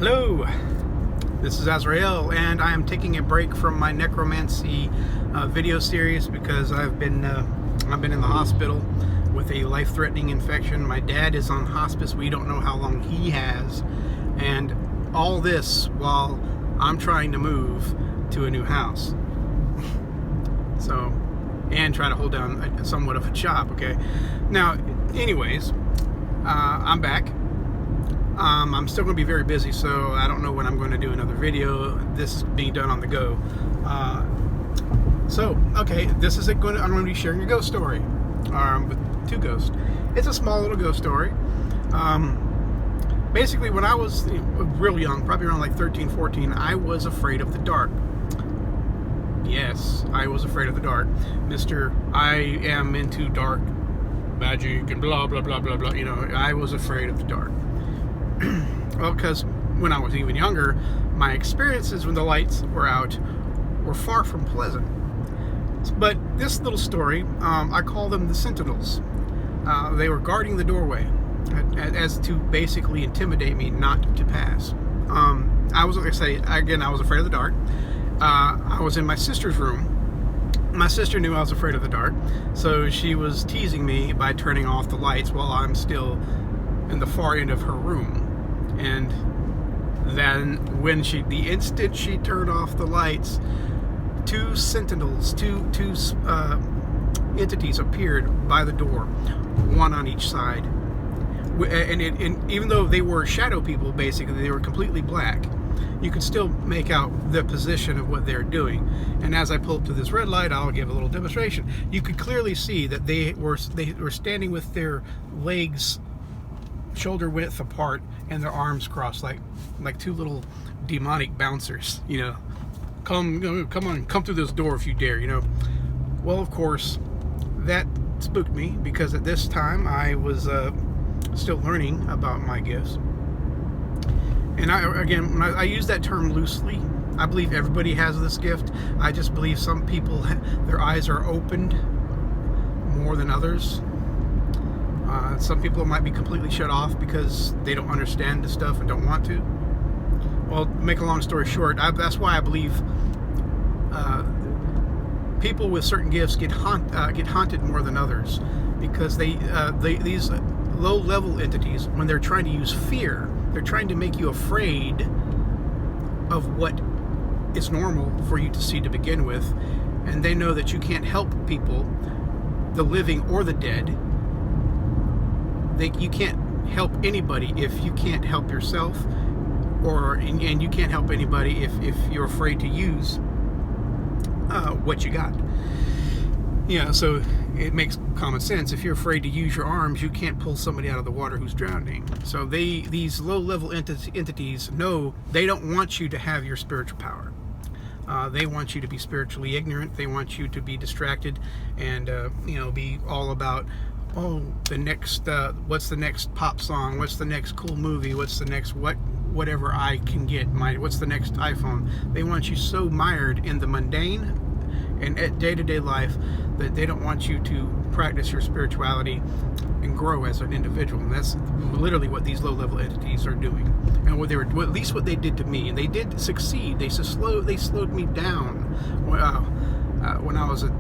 Hello, this is Azrael, and I am taking a break from my necromancy video series because I've been in the hospital with a life-threatening infection. My dad is on hospice. We don't know how long he has, and all this while I'm trying to move to a new house. So, and try to hold down somewhat of a job. Okay, now, anyways, I'm back. I'm still going to be very busy, so I don't know when I'm going to do another video. This is being done on the go. Okay, this is I'm going to be sharing a ghost story with two ghosts. It's a small little ghost story. Basically, when I was real young, probably around like 13, 14, I was afraid of the dark. Yes, I was afraid of the dark. I am into dark magic and blah, blah, blah, blah, blah. You know, I was afraid of the dark. Well, because when I was even younger, my experiences when the lights were out were far from pleasant. But this little story, I call them the Sentinels. They were guarding the doorway as to basically intimidate me not to pass. I was afraid of the dark. I was in my sister's room. My sister knew I was afraid of the dark, so she was teasing me by turning off the lights while I'm still in the far end of her room. And then when the instant she turned off the lights, two sentinels, two entities appeared by the door, one on each side. And even though they were shadow people, basically, they were completely black, you could still make out the position of what they're doing. And as I pull up to this red light, I'll give a little demonstration. You could clearly see that they were standing with their legs shoulder width apart and their arms crossed like two little demonic bouncers. You know, come on, come through this door if you dare. You know. Well, of course, that spooked me because at this time I was still learning about my gifts. And I use that term loosely. I believe everybody has this gift. I just believe some people, their eyes are opened more than others. Some people might be completely shut off because they don't understand the stuff and don't want to. Well, to make a long story short, that's why I believe people with certain gifts get haunted more than others, because these low-level entities, when they're trying to use fear, they're trying to make you afraid of what is normal for you to see to begin with, and they know that you can't help people, the living or the dead. You can't help anybody if you can't help yourself, and you can't help anybody if you're afraid to use what you got. Yeah, so it makes common sense. If you're afraid to use your arms, you can't pull somebody out of the water who's drowning. So these low-level entities know they don't want you to have your spiritual power. They want you to be spiritually ignorant. They want you to be distracted and be all about, the next what's the next pop song, what's the next cool movie, what's the next whatever I can get, what's the next iPhone. They want you so mired in the mundane and at day-to-day life that they don't want you to practice your spirituality and grow as an individual. And that's literally what these low-level entities are doing, and at least what they did to me. And they did succeed. They slowed me down when I was a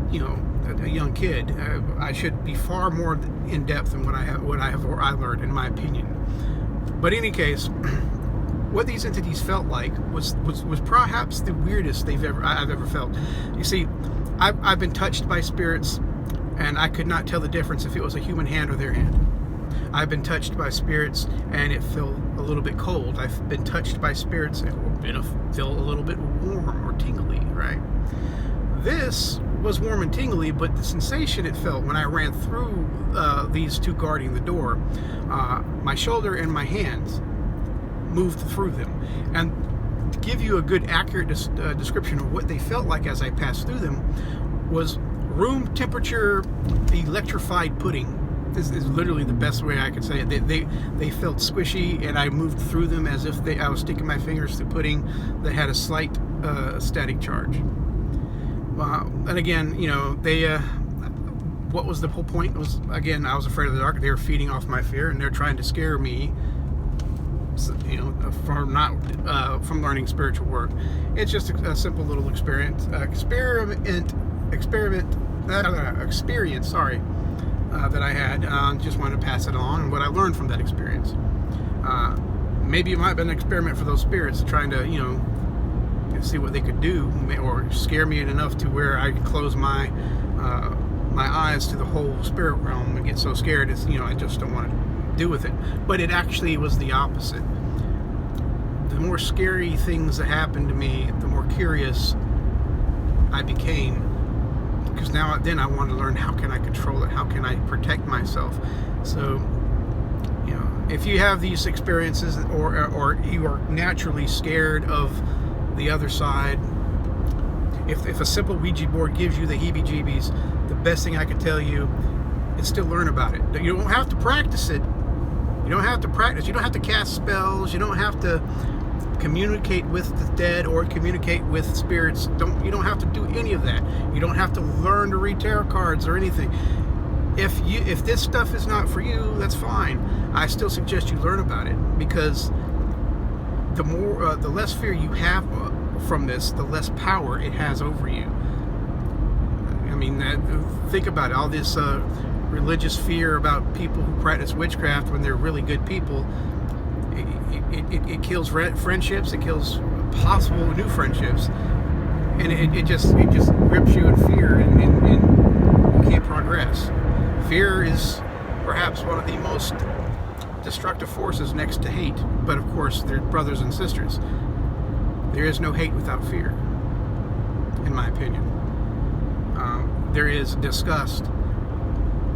young kid. I should be far more in depth than what I learned, in my opinion. But in any case, what these entities felt like was perhaps the weirdest I've ever felt. You see, I've been touched by spirits, and I could not tell the difference if it was a human hand or their hand. I've been touched by spirits, and it felt a little bit cold. I've been touched by spirits, and it felt a little bit warm or tingly, right? This was warm and tingly, but the sensation it felt when I ran through these two guarding the door, my shoulder and my hands moved through them. And to give you a good, accurate description of what they felt like as I passed through them, was room temperature electrified pudding. This is literally the best way I could say it. They felt squishy, and I moved through them as if I was sticking my fingers through pudding that had a slight static charge. And again, what was the whole point? Was, again, I was afraid of the dark. They were feeding off my fear, and they're trying to scare me from learning spiritual work. It's just a simple little experience. Sorry, that I had. Just wanted to pass it on and what I learned from that experience. Maybe it might have been an experiment for those spirits, trying to, see what they could do, or scare me enough to where I could close my eyes to the whole spirit realm and get so scared, I just don't want to do with it. But it actually was the opposite. The more scary things that happened to me, the more curious I became, because then I want to learn, how can I control it? How can I protect myself? So, if you have these experiences, or you are naturally scared of the other side, if a simple Ouija board gives you the heebie-jeebies, the best thing I can tell you is still learn about it. You don't have to practice it. You don't have to practice. You don't have to cast spells. You don't have to communicate with the dead or communicate with spirits. You don't have to do any of that. You don't have to learn to read tarot cards or anything. If this stuff is not for you, that's fine. I still suggest you learn about it, because the less fear you have from this, the less power it has over you. I mean, think about it. All this religious fear about people who practice witchcraft when they're really good people, it kills friendships. It kills possible new friendships, and it just grips you in fear, and you can't progress. Fear is perhaps one of the most destructive forces next to hate, but of course they're brothers and sisters. There is no hate without fear, in my opinion. There is disgust,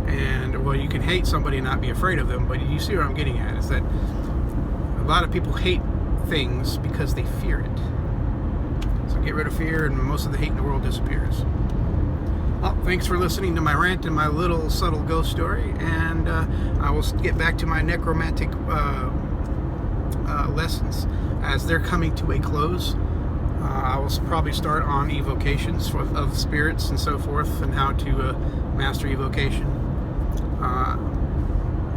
and you can hate somebody and not be afraid of them, but you see what I'm getting at, is that a lot of people hate things because they fear it. So get rid of fear, and most of the hate in the world disappears. Well, thanks for listening to my rant and my little subtle ghost story, and I will get back to my necromantic lessons as they're coming to a close. I will probably start on evocations of spirits and so forth, and how to master evocation.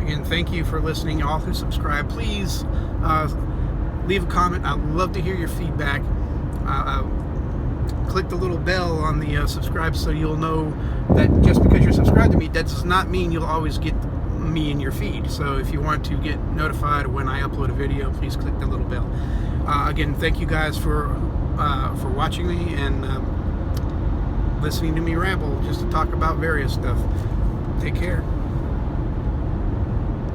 Again, thank you for listening. All who subscribe, please leave a comment. I'd love to hear your feedback. Click the little bell on the subscribe, so you'll know that just because you're subscribed to me, that does not mean you'll always get me in your feed. So if you want to get notified when I upload a video, please click the little bell. Again, thank you guys for watching me and listening to me ramble just to talk about various stuff. Take care.